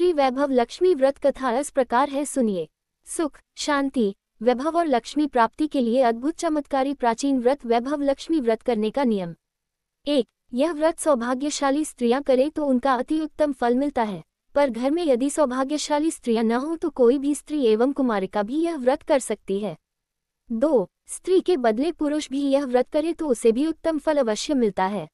श्री वैभव लक्ष्मी व्रत कथा इस प्रकार है, सुनिए। सुख, शांति, वैभव और लक्ष्मी प्राप्ति के लिए अद्भुत चमत्कारी प्राचीन व्रत वैभव लक्ष्मी व्रत करने का नियम। 1. यह व्रत सौभाग्यशाली स्त्रियां करें तो उनका अति उत्तम फल मिलता है, पर घर में यदि सौभाग्यशाली स्त्रियां न हो तो कोई भी स्त्री एवं कुमारिका भी यह व्रत कर सकती है। 2. स्त्री के बदले पुरुष भी यह व्रत करे तो उसे भी उत्तम फल अवश्य मिलता है।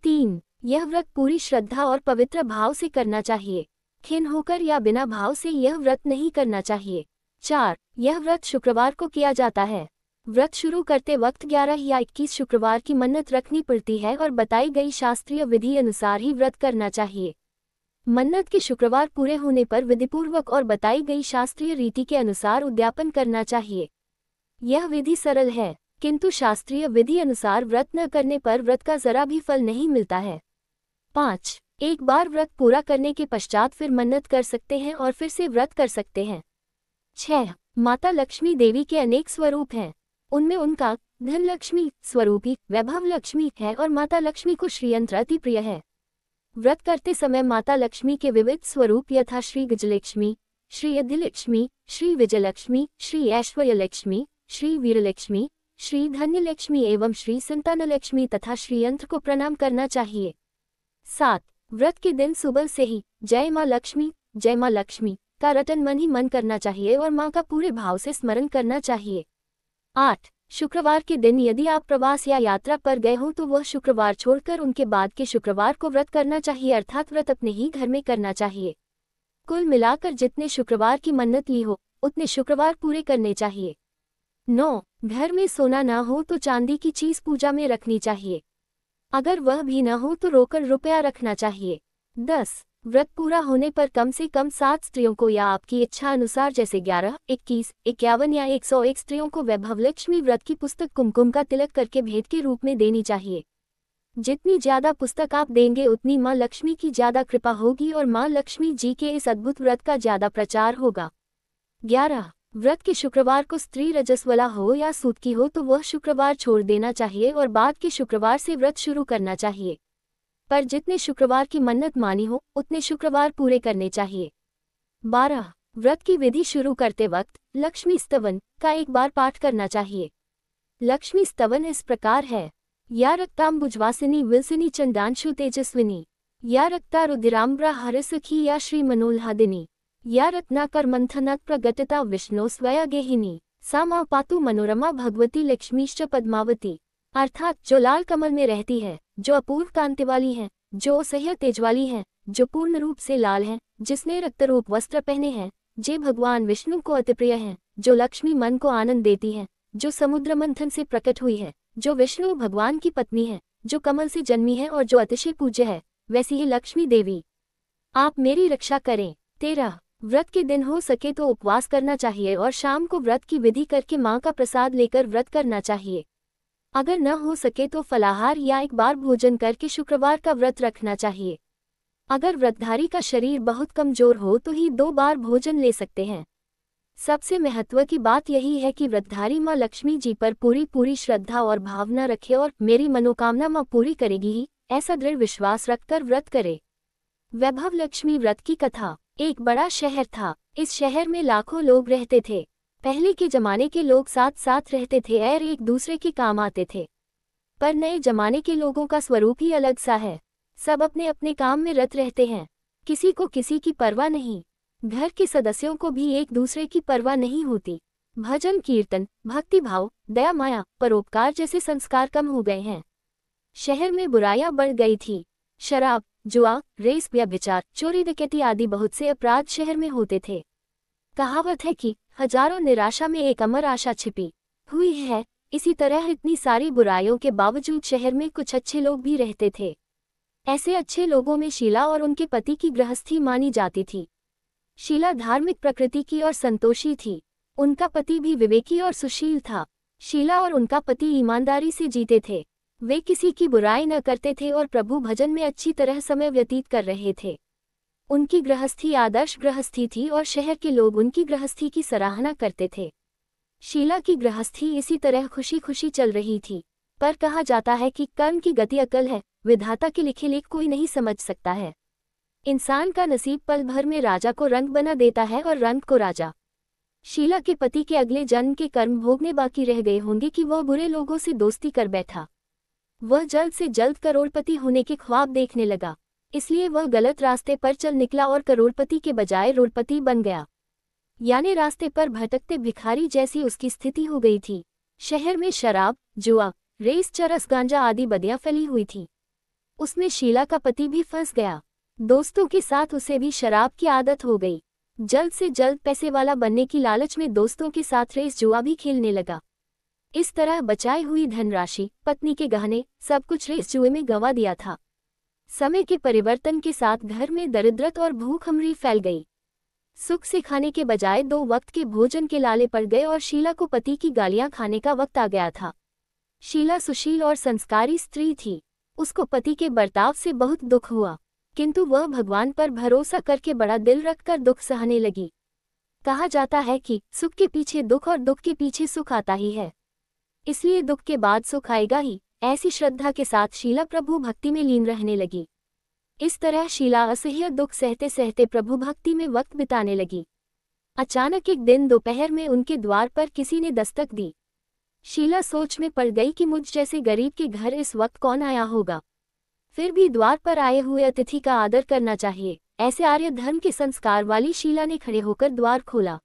3. यह व्रत पूरी श्रद्धा और पवित्र भाव से करना चाहिए, खिन्न होकर या बिना भाव से यह व्रत नहीं करना चाहिए। 4. यह व्रत शुक्रवार को किया जाता है। व्रत शुरू करते वक्त 11 या 21 शुक्रवार की मन्नत रखनी पड़ती है और बताई गई शास्त्रीय विधि अनुसार ही व्रत करना चाहिए। मन्नत के शुक्रवार पूरे होने पर विधिपूर्वक और बताई गई शास्त्रीय रीति के अनुसार उद्यापन करना चाहिए। यह विधि सरल है, किंतु शास्त्रीय विधि अनुसार व्रत न करने पर व्रत का जरा भी फल नहीं मिलता है। 5. एक बार व्रत पूरा करने के पश्चात फिर मन्नत कर सकते हैं और फिर से व्रत कर सकते हैं। 6. माता लक्ष्मी देवी के अनेक स्वरूप हैं, उनमें उनका धन लक्ष्मी स्वरूपी वैभव लक्ष्मी है और माता लक्ष्मी को श्रीयंत्र अति प्रिय है। व्रत करते समय माता लक्ष्मी के विविध स्वरूप यथा श्री गजलक्ष्मी, श्री यदिलक्ष्मी, श्री विजयलक्ष्मी, श्री ऐश्वर्यलक्ष्मी, श्री वीरलक्ष्मी, श्री धन्यलक्ष्मी एवं श्री संतानलक्ष्मी तथा श्रीयंत्र को प्रणाम करना चाहिए। 7. व्रत के दिन सुबह से ही जय माँ लक्ष्मी का रटन मन ही मन करना चाहिए और माँ का पूरे भाव से स्मरण करना चाहिए। 8. शुक्रवार के दिन यदि आप प्रवास या यात्रा पर गए हों तो वह शुक्रवार छोड़कर उनके बाद के शुक्रवार को व्रत करना चाहिए, अर्थात व्रत अपने ही घर में करना चाहिए। कुल मिलाकर जितने शुक्रवार की मन्नत ली हो उतने शुक्रवार पूरे करने चाहिए। 9. घर में सोना न हो तो चांदी की चीज पूजा में रखनी चाहिए, अगर वह भी न हो तो रोकड़ रुपया रखना चाहिए। 10. व्रत पूरा होने पर कम से कम 7 स्त्रियों को या आपकी इच्छा अनुसार जैसे 11, 21, 51 या 101 स्त्रियों को वैभव लक्ष्मी व्रत की पुस्तक कुमकुम का तिलक करके भेंट के रूप में देनी चाहिए। जितनी ज्यादा पुस्तक आप देंगे उतनी माँ लक्ष्मी की ज्यादा कृपा होगी और माँ लक्ष्मी जी के इस अद्भुत व्रत का ज्यादा प्रचार होगा। 11. व्रत के शुक्रवार को स्त्री रजस्वला हो या सूत की हो तो वह शुक्रवार छोड़ देना चाहिए और बाद के शुक्रवार से व्रत शुरू करना चाहिए, पर जितने शुक्रवार की मन्नत मानी हो उतने शुक्रवार पूरे करने चाहिए। 12. व्रत की विधि शुरू करते वक्त लक्ष्मी स्तवन का एक बार पाठ करना चाहिए। लक्ष्मी स्तवन इस प्रकार है, या रक्तांबुजवासिनी विलसिनी चंदांशु तेजस्विनी, या रक्ता रुधिराम्बरा हरसखी या श्री मनोल्हादिनी, या रत्नाकर मंथनात् प्रगटिता विष्णु स्वया गेहिनी, सा मां पातु मनोरमा भगवती लक्ष्मीश्च पद्मावती। अर्थात जो लाल कमल में रहती है, जो अपूर्व कांति वाली है, जो असह्य तेज वाली है, जो पूर्ण रूप से लाल है, जिसने रक्तरूप वस्त्र पहने हैं, जे भगवान विष्णु को अति प्रिय है, जो लक्ष्मी मन को आनंद देती है, जो समुद्र मंथन से प्रकट हुई है, जो विष्णु भगवान की पत्नी है, जो कमल से जन्मी है और जो अतिशय पूज्य है, वैसी ही लक्ष्मी देवी आप मेरी रक्षा करें। 13. व्रत के दिन हो सके तो उपवास करना चाहिए और शाम को व्रत की विधि करके माँ का प्रसाद लेकर व्रत करना चाहिए। अगर न हो सके तो फलाहार या एक बार भोजन करके शुक्रवार का व्रत रखना चाहिए। अगर व्रतधारी का शरीर बहुत कमजोर हो तो ही 2 बार भोजन ले सकते हैं। सबसे महत्व की बात यही है कि व्रतधारी माँ लक्ष्मी जी पर पूरी श्रद्धा और भावना रखे और मेरी मनोकामना माँ पूरी करेगी ही ऐसा दृढ़ विश्वास रखकर व्रत करे। वैभव लक्ष्मी व्रत की कथा। एक बड़ा शहर था, इस शहर में लाखों लोग रहते थे। पहले के जमाने के लोग साथ साथ रहते थे और एक दूसरे के काम आते थे, पर नए जमाने के लोगों का स्वरूप ही अलग सा है। सब अपने अपने काम में रत रहते हैं, किसी को किसी की परवाह नहीं। घर के सदस्यों को भी एक दूसरे की परवाह नहीं होती। भजन कीर्तन, भक्ति भाव, दया माया, परोपकार जैसे संस्कार कम हो गए हैं। शहर में बुराइयां बढ़ गई थी। शराब, जुआ, रेस, व्यभिचार, चोरी डकैती आदि बहुत से अपराध शहर में होते थे। कहावत है कि हजारों निराशा में एक अमर आशा छिपी हुई है। इसी तरह इतनी सारी बुराइयों के बावजूद शहर में कुछ अच्छे लोग भी रहते थे। ऐसे अच्छे लोगों में शीला और उनके पति की गृहस्थी मानी जाती थी। शीला धार्मिक प्रकृति की और संतोषी थी। उनका पति भी विवेकी और सुशील था। शीला और उनका पति ईमानदारी से जीते थे। वे किसी की बुराई न करते थे और प्रभु भजन में अच्छी तरह समय व्यतीत कर रहे थे। उनकी गृहस्थी आदर्श गृहस्थी थी और शहर के लोग उनकी गृहस्थी की सराहना करते थे। शीला की गृहस्थी इसी तरह खुशी खुशी चल रही थी, पर कहा जाता है कि कर्म की गति अकल है, विधाता के लिखे लेख कोई नहीं समझ सकता है। इंसान का नसीब पल भर में राजा को रंक बना देता है और रंक को राजा। शीला के पति के अगले जन्म के कर्म भोगने बाकी रह गए होंगे कि वह बुरे लोगों से दोस्ती कर बैठा। वह जल्द से जल्द करोड़पति होने के ख्वाब देखने लगा, इसलिए वह गलत रास्ते पर चल निकला और करोड़पति के बजाय रोड़पति बन गया। यानी रास्ते पर भटकते भिखारी जैसी उसकी स्थिति हो गई थी। शहर में शराब, जुआ, रेस, चरस, गांजा आदि बदियां फैली हुई थी। उसमें शीला का पति भी फंस गया। दोस्तों के साथ उसे भी शराब की आदत हो गई। जल्द से जल्द पैसे वाला बनने की लालच में दोस्तों के साथ रेस जुआ भी खेलने लगा। इस तरह बचाई हुई धनराशि, पत्नी के गहने, सब कुछ रेस जुए में गंवा दिया था। समय के परिवर्तन के साथ घर में दरिद्रता और भूखमरी फैल गई। सुख से खाने के बजाय 2 वक्त के भोजन के लाले पड़ गए और शीला को पति की गालियां खाने का वक्त आ गया था। शीला सुशील और संस्कारी स्त्री थी। उसको पति के बर्ताव से बहुत दुख हुआ, किंतु वह भगवान पर भरोसा करके बड़ा दिल रखकर दुख सहने लगी। कहा जाता है कि सुख के पीछे दुख और दुख के पीछे सुख आता ही है, इसलिए दुख के बाद सुख आएगा ही। ऐसी श्रद्धा के साथ शीला प्रभु भक्ति में लीन रहने लगी। इस तरह शीला असह्य दुख सहते सहते प्रभु भक्ति में वक्त बिताने लगी। अचानक एक दिन दोपहर में उनके द्वार पर किसी ने दस्तक दी। शीला सोच में पड़ गई कि मुझ जैसे गरीब के घर इस वक्त कौन आया होगा। फिर भी द्वार पर आए हुए अतिथि का आदर करना चाहिए, ऐसे आर्य धर्म के संस्कार वाली शीला ने खड़े होकर द्वार खोला।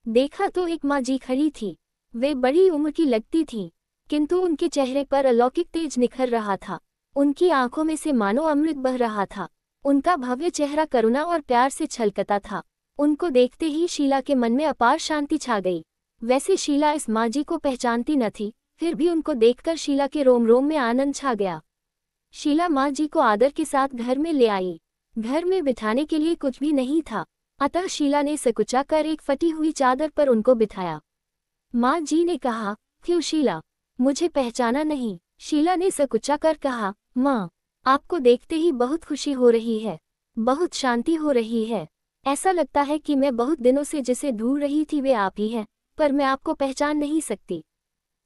देखा तो एक माँ जी खड़ी थी। वे बड़ी उम्र की लगती थीं, किंतु उनके चेहरे पर अलौकिक तेज निखर रहा था। उनकी आंखों में से मानो अमृत बह रहा था। उनका भव्य चेहरा करुणा और प्यार से छलकता था। उनको देखते ही शीला के मन में अपार शांति छा गई। वैसे शीला इस माँ जी को पहचानती न थी, फिर भी उनको देखकर शीला के रोम रोम में आनंद छा गया। शीला माँ जी को आदर के साथ घर में ले आई। घर में बिठाने के लिए कुछ भी नहीं था, अतः शीला ने सकुचा कर एक फटी हुई चादर पर उनको बिठाया। माँ जी ने कहा, क्यों शीला, मुझे पहचाना नहीं? शीला ने सकुचा कर कहा, माँ, आपको देखते ही बहुत खुशी हो रही है, बहुत शांति हो रही है। ऐसा लगता है कि मैं बहुत दिनों से जिसे ढूंढ रही थी वे आप ही हैं, पर मैं आपको पहचान नहीं सकती।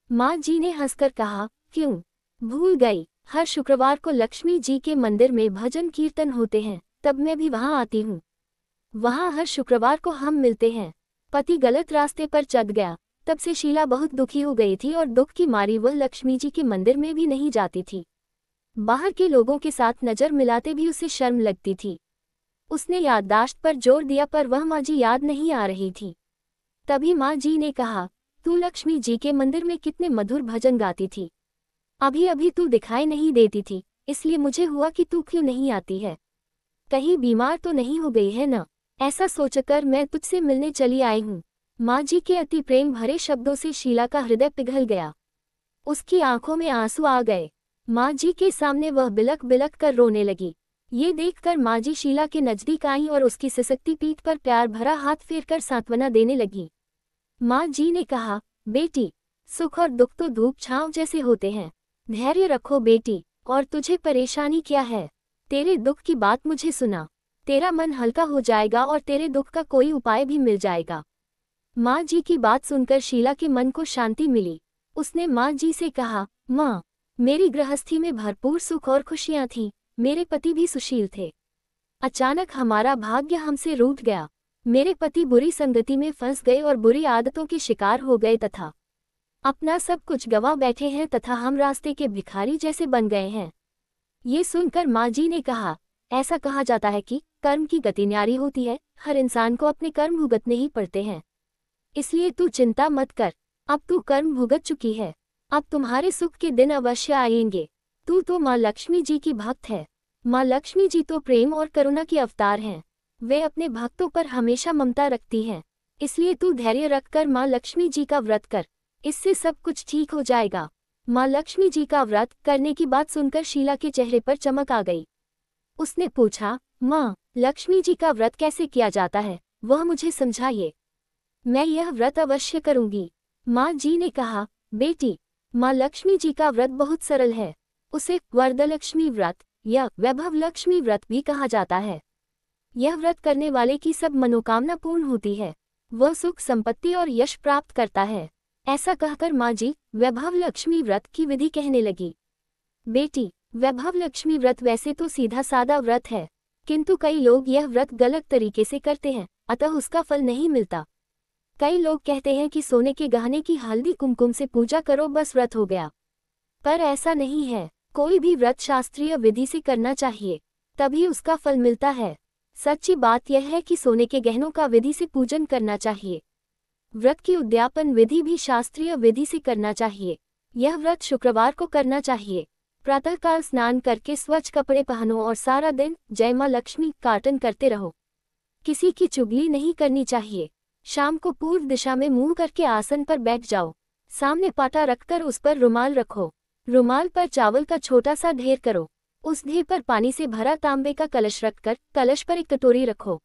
माँ जी ने हंसकर कहा, क्यों भूल गई? हर शुक्रवार को लक्ष्मी जी के मंदिर में भजन कीर्तन होते हैं, तब मैं भी वहाँ आती हूँ। वहाँ हर शुक्रवार को हम मिलते हैं। पति गलत रास्ते पर चढ़ गया, तब से शीला बहुत दुखी हो गई थी और दुख की मारी वह लक्ष्मी जी के मंदिर में भी नहीं जाती थी। बाहर के लोगों के साथ नजर मिलाते भी उसे शर्म लगती थी। उसने याददाश्त पर जोर दिया, पर वह माँ जी याद नहीं आ रही थी। तभी माँ जी ने कहा, तू लक्ष्मी जी के मंदिर में कितने मधुर भजन गाती थी, अभी अभी तू दिखाई नहीं देती थी, इसलिए मुझे हुआ कि तू क्यों नहीं आती है। कहीं बीमार तो नहीं हो गई है न? ऐसा सोचकर मैं तुझसे मिलने चली आई हूँ। माँ जी के अति प्रेम भरे शब्दों से शीला का हृदय पिघल गया। उसकी आंखों में आंसू आ गए। माँ जी के सामने वह बिलक बिलक कर रोने लगी। ये देखकर माँ जी शीला के नजदीक आईं और उसकी सिसकती पीठ पर प्यार भरा हाथ फेरकर सांत्वना देने लगी। माँ जी ने कहा, बेटी, सुख और दुख तो धूप छांव जैसे होते हैं, धैर्य रखो बेटी। और तुझे परेशानी क्या है? तेरे दुख की बात मुझे सुना, तेरा मन हल्का हो जाएगा और तेरे दुख का कोई उपाय भी मिल जाएगा। माँ जी की बात सुनकर शीला के मन को शांति मिली। उसने माँ जी से कहा, माँ, मेरी गृहस्थी में भरपूर सुख और खुशियाँ थीं, मेरे पति भी सुशील थे। अचानक हमारा भाग्य हमसे रूठ गया। मेरे पति बुरी संगति में फंस गए और बुरी आदतों के शिकार हो गए तथा अपना सब कुछ गंवा बैठे हैं तथा हम रास्ते के भिखारी जैसे बन गए हैं। ये सुनकर माँ जी ने कहा, ऐसा कहा जाता है कि कर्म की गति न्यारी होती है, हर इंसान को अपने कर्म भुगतने ही पड़ते हैं, इसलिए तू चिंता मत कर। अब तू कर्म भुगत चुकी है, अब तुम्हारे सुख के दिन अवश्य आएंगे। तू तो माँ लक्ष्मी जी की भक्त है। माँ लक्ष्मी जी तो प्रेम और करुणा की अवतार हैं। वे अपने भक्तों पर हमेशा ममता रखती हैं, इसलिए तू धैर्य रखकर माँ लक्ष्मी जी का व्रत कर, इससे सब कुछ ठीक हो जाएगा। माँ लक्ष्मी जी का व्रत करने की बात सुनकर शीला के चेहरे पर चमक आ गई। उसने पूछा, माँ, लक्ष्मी जी का व्रत कैसे किया जाता है, वह मुझे समझाइए। मैं यह व्रत अवश्य करूंगी। माँ जी ने कहा, बेटी, माँ लक्ष्मी जी का व्रत बहुत सरल है। उसे वरदलक्ष्मी व्रत या वैभव लक्ष्मी व्रत भी कहा जाता है। यह व्रत करने वाले की सब मनोकामना पूर्ण होती है, वह सुख संपत्ति और यश प्राप्त करता है। ऐसा कहकर माँ जी वैभव लक्ष्मी व्रत की विधि कहने लगी। बेटी, वैभव लक्ष्मी व्रत वैसे तो सीधा सादा व्रत है, किंतु कई लोग यह व्रत गलत तरीके से करते हैं, अतः उसका फल नहीं मिलता। कई लोग कहते हैं कि सोने के गहने की हल्दी कुमकुम से पूजा करो, बस व्रत हो गया। पर ऐसा नहीं है। कोई भी व्रत शास्त्रीय विधि से करना चाहिए, तभी उसका फल मिलता है। सच्ची बात यह है कि सोने के गहनों का विधि से पूजन करना चाहिए। व्रत की उद्यापन विधि भी शास्त्रीय विधि से करना चाहिए। यह व्रत शुक्रवार को करना चाहिए। प्रातःकाल स्नान करके स्वच्छ कपड़े पहनो और सारा दिन जय मां लक्ष्मी कीर्तन करते रहो। किसी की चुगली नहीं करनी चाहिए। शाम को पूर्व दिशा में मुंह करके आसन पर बैठ जाओ। सामने पाटा रखकर उस पर रुमाल रखो। रुमाल पर चावल का छोटा सा ढेर करो। उस ढेर पर पानी से भरा तांबे का कलश रखकर कलश पर एक कटोरी रखो।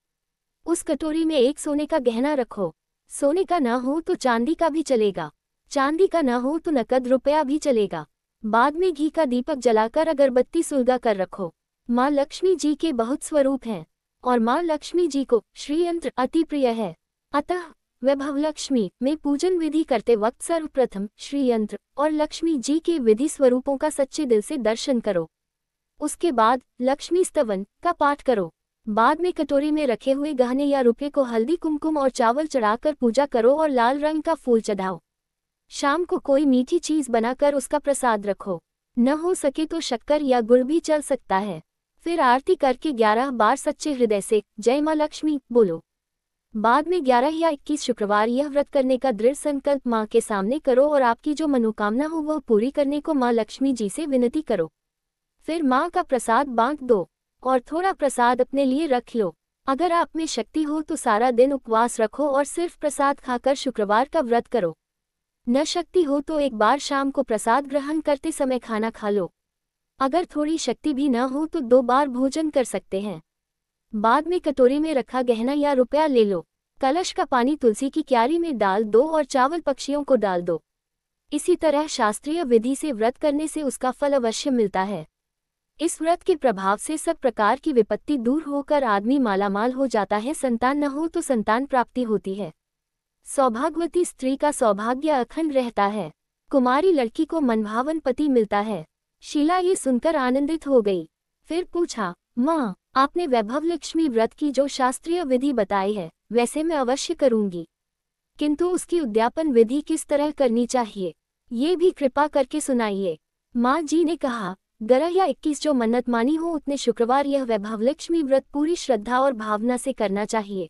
उस कटोरी में एक सोने का गहना रखो। सोने का न हो तो चांदी का भी चलेगा, चांदी का न हो तो नकद रुपया भी चलेगा। बाद में घी का दीपक जलाकर अगरबत्ती सुलगा कर रखो। माँ लक्ष्मी जी के बहुत स्वरूप हैं और माँ लक्ष्मी जी को श्रीयंत्र अति प्रिय है। अतः वैभव लक्ष्मी में पूजन विधि करते वक्त सर्वप्रथम श्रीयंत्र और लक्ष्मी जी के विधि स्वरूपों का सच्चे दिल से दर्शन करो। उसके बाद लक्ष्मी स्तवन का पाठ करो। बाद में कटोरी में रखे हुए गहने या रुपये को हल्दी कुमकुम और चावल चढ़ाकर पूजा करो और लाल रंग का फूल चढ़ाओ। शाम को कोई मीठी चीज बनाकर उसका प्रसाद रखो। न हो सके तो शक्कर या गुड़ भी चल सकता है। फिर आरती करके 11 बार सच्चे हृदय से जय मां लक्ष्मी बोलो। बाद में 11 या 21 शुक्रवार यह व्रत करने का दृढ़ संकल्प मां के सामने करो और आपकी जो मनोकामना हो वह पूरी करने को मां लक्ष्मी जी से विनती करो। फिर मां का प्रसाद बांट दो और थोड़ा प्रसाद अपने लिए रख लो। अगर आप में शक्ति हो तो सारा दिन उपवास रखो और सिर्फ प्रसाद खाकर शुक्रवार का व्रत करो। न शक्ति हो तो एक बार शाम को प्रसाद ग्रहण करते समय खाना खा लो। अगर थोड़ी शक्ति भी न हो तो 2 बार भोजन कर सकते हैं। बाद में कटोरी में रखा गहना या रुपया ले लो। कलश का पानी तुलसी की क्यारी में डाल दो और चावल पक्षियों को डाल दो। इसी तरह शास्त्रीय विधि से व्रत करने से उसका फल अवश्य मिलता है। इस व्रत के प्रभाव से सब प्रकार की विपत्ति दूर होकर आदमी मालामाल हो जाता है। संतान न हो तो संतान प्राप्ति होती है। सौभाग्यवती स्त्री का सौभाग्य अखंड रहता है। कुमारी लड़की को मनभावन पति मिलता है। शीला ये सुनकर आनंदित हो गई। फिर पूछा, माँ, आपने वैभव लक्ष्मी व्रत की जो शास्त्रीय विधि बताई है वैसे मैं अवश्य करूंगी, किंतु उसकी उद्यापन विधि किस तरह करनी चाहिए ये भी कृपा करके सुनाइए। माँ जी ने कहा, 11 या 21 जो मन्नत मानी हो उतने शुक्रवार यह वैभव लक्ष्मी व्रत पूरी श्रद्धा और भावना से करना चाहिए।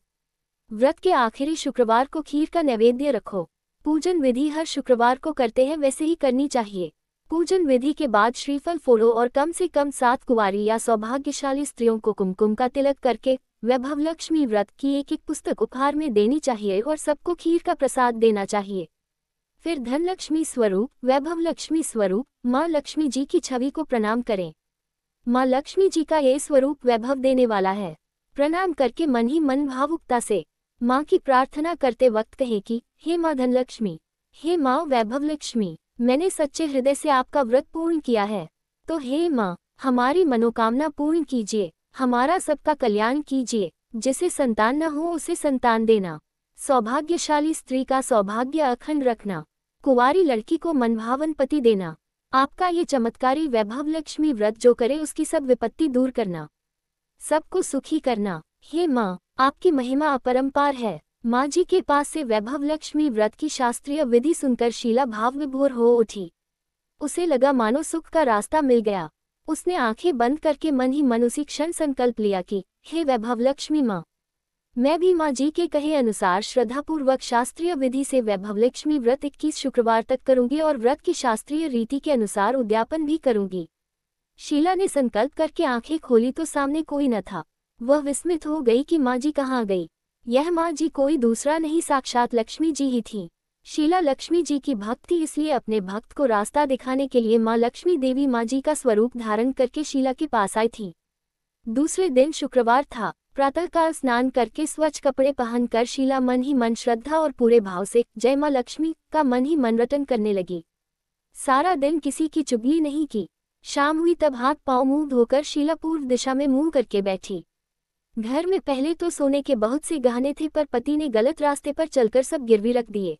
व्रत के आखिरी शुक्रवार को खीर का नैवेद्य रखो। पूजन विधि हर शुक्रवार को करते हैं वैसे ही करनी चाहिए। पूजन विधि के बाद श्रीफल फोड़ो और कम से कम 7 कुंवारी या सौभाग्यशाली स्त्रियों को कुमकुम का तिलक करके वैभव लक्ष्मी व्रत की एक पुस्तक उपहार में देनी चाहिए और सबको खीर का प्रसाद देना चाहिए। फिर धन लक्ष्मी स्वरूप, वैभव लक्ष्मी स्वरूप माँ लक्ष्मी जी की छवि को प्रणाम करें। माँ लक्ष्मी जी का ये स्वरूप वैभव देने वाला है। प्रणाम करके मन ही मन भावुकता से माँ की प्रार्थना करते वक्त कहे कि हे माँ धनलक्ष्मी, हे माँ वैभव लक्ष्मी, मैंने सच्चे हृदय से आपका व्रत पूर्ण किया है, तो हे माँ हमारी मनोकामना पूर्ण कीजिए, हमारा सबका कल्याण कीजिए। जिसे संतान न हो उसे संतान देना, सौभाग्यशाली स्त्री का सौभाग्य अखंड रखना, कुंवारी लड़की को मनभावन पति देना। आपका ये चमत्कारी वैभव लक्ष्मी व्रत जो करे उसकी सब विपत्ति दूर करना, सबको सुखी करना। हे माँ, आपकी महिमा अपरंपार है। माँ जी के पास से वैभव लक्ष्मी व्रत की शास्त्रीय विधि सुनकर शीला भाव विभोर हो उठी। उसे लगा मानो सुख का रास्ता मिल गया। उसने आंखें बंद करके मन ही मन उसी क्षण संकल्प लिया कि हे वैभव लक्ष्मी माँ, मैं भी माँ जी के कहे अनुसार श्रद्धापूर्वक शास्त्रीय विधि से वैभव लक्ष्मी व्रत 21 शुक्रवार तक करूंगी और व्रत की शास्त्रीय रीति के अनुसार उद्यापन भी करूंगी। शीला ने संकल्प करके आंखें खोली तो सामने कोई न था। वह विस्मित हो गई कि माँ जी कहाँ गई। यह माँ जी कोई दूसरा नहीं, साक्षात लक्ष्मी जी ही थी। शीला लक्ष्मी जी की भक्त थी, इसलिए अपने भक्त को रास्ता दिखाने के लिए माँ लक्ष्मी देवी माँ जी का स्वरूप धारण करके शीला के पास आई थी। दूसरे दिन शुक्रवार था। प्रातःकाल स्नान करके स्वच्छ कपड़े पहनकर शीला मन ही मन श्रद्धा और पूरे भाव से जय माँ लक्ष्मी का मन ही मन रटन करने लगी। सारा दिन किसी की चुगली नहीं की। शाम हुई तब हाथ पांव मुंह धोकर शीला पूर्व दिशा में मुंह करके बैठी। घर में पहले तो सोने के बहुत से गहने थे, पर पति ने गलत रास्ते पर चलकर सब गिरवी रख दिए।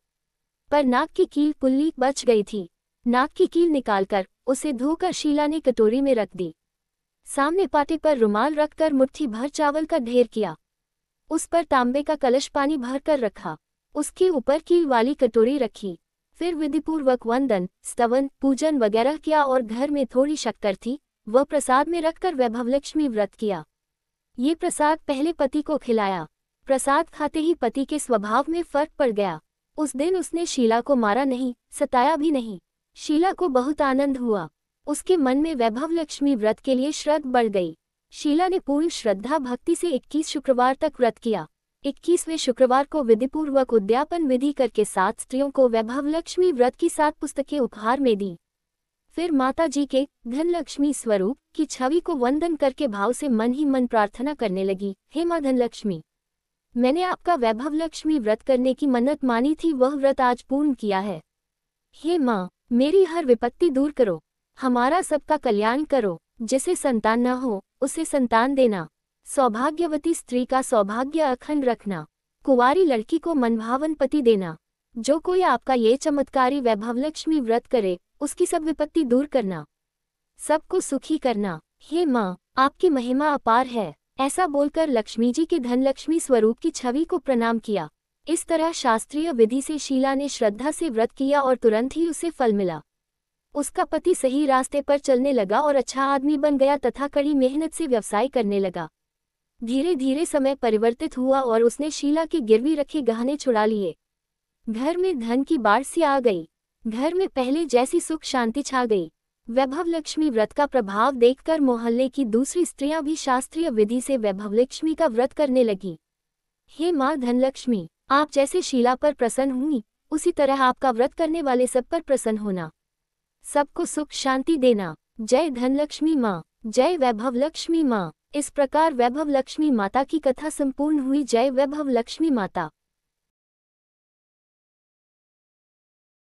पर नाक की कील पुल्ली बच गई थी। नाक की कील निकालकर उसे धोकर शीला ने कटोरी में रख दी। सामने पाटे पर रुमाल रखकर मुट्ठी भर चावल का ढेर किया। उस पर तांबे का कलश पानी भर कर रखा। उसके ऊपर कील वाली कटोरी रखी। फिर विधिपूर्वक वंदन, स्तवन, पूजन वगैरह किया और घर में थोड़ी शक्कर थी, वह प्रसाद में रखकर वैभवलक्ष्मी व्रत किया। ये प्रसाद पहले पति को खिलाया। प्रसाद खाते ही पति के स्वभाव में फर्क पड़ गया। उस दिन उसने शीला को मारा नहीं, सताया भी नहीं। शीला को बहुत आनंद हुआ। उसके मन में वैभवलक्ष्मी व्रत के लिए श्रद्धा बढ़ गई। शीला ने पूर्ण श्रद्धा भक्ति से 21 शुक्रवार तक व्रत किया। 21वें शुक्रवार को विधिपूर्वक उद्यापन विधि करके 7 स्त्रियों को वैभवलक्ष्मी व्रत की 7 पुस्तकें उपहार में दी। फिर माता जी के धनलक्ष्मी स्वरूप की छवि को वंदन करके भाव से मन ही मन प्रार्थना करने लगी, हे माँ धनलक्ष्मी, मैंने आपका वैभवलक्ष्मी व्रत करने की मन्नत मानी थी, वह व्रत आज पूर्ण किया है। हे माँ, मेरी हर विपत्ति दूर करो, हमारा सबका कल्याण करो। जिसे संतान न हो उसे संतान देना, सौभाग्यवती स्त्री का सौभाग्य अखंड रखना, कुंवारी लड़की को मनभावन पति देना। जो कोई आपका ये चमत्कारी वैभवलक्ष्मी व्रत करे उसकी सब विपत्ति दूर करना, सबको सुखी करना। हे माँ, आपकी महिमा अपार है। ऐसा बोलकर लक्ष्मी जी के धनलक्ष्मी स्वरूप की छवि को प्रणाम किया। इस तरह शास्त्रीय विधि से शीला ने श्रद्धा से व्रत किया और तुरंत ही उसे फल मिला। उसका पति सही रास्ते पर चलने लगा और अच्छा आदमी बन गया तथा कड़ी मेहनत से व्यवसाय करने लगा। धीरे धीरे समय परिवर्तित हुआ और उसने शीला के गिरवी रखे गहने छुड़ा लिए। घर में धन की बाढ़ सी आ गई। घर में पहले जैसी सुख शांति छा गई। वैभवलक्ष्मी व्रत का प्रभाव देखकर मोहल्ले की दूसरी स्त्रियां भी शास्त्रीय विधि से वैभवलक्ष्मी का व्रत करने लगी। हे माँ धनलक्ष्मी, आप जैसे शीला पर प्रसन्न हुई, उसी तरह आपका व्रत करने वाले सब पर प्रसन्न होना, सबको सुख शांति देना। जय धनलक्ष्मी माँ, जय वैभवलक्ष्मी माँ। इस प्रकार वैभवलक्ष्मी माता की कथा संपूर्ण हुई। जय वैभवलक्ष्मी माता।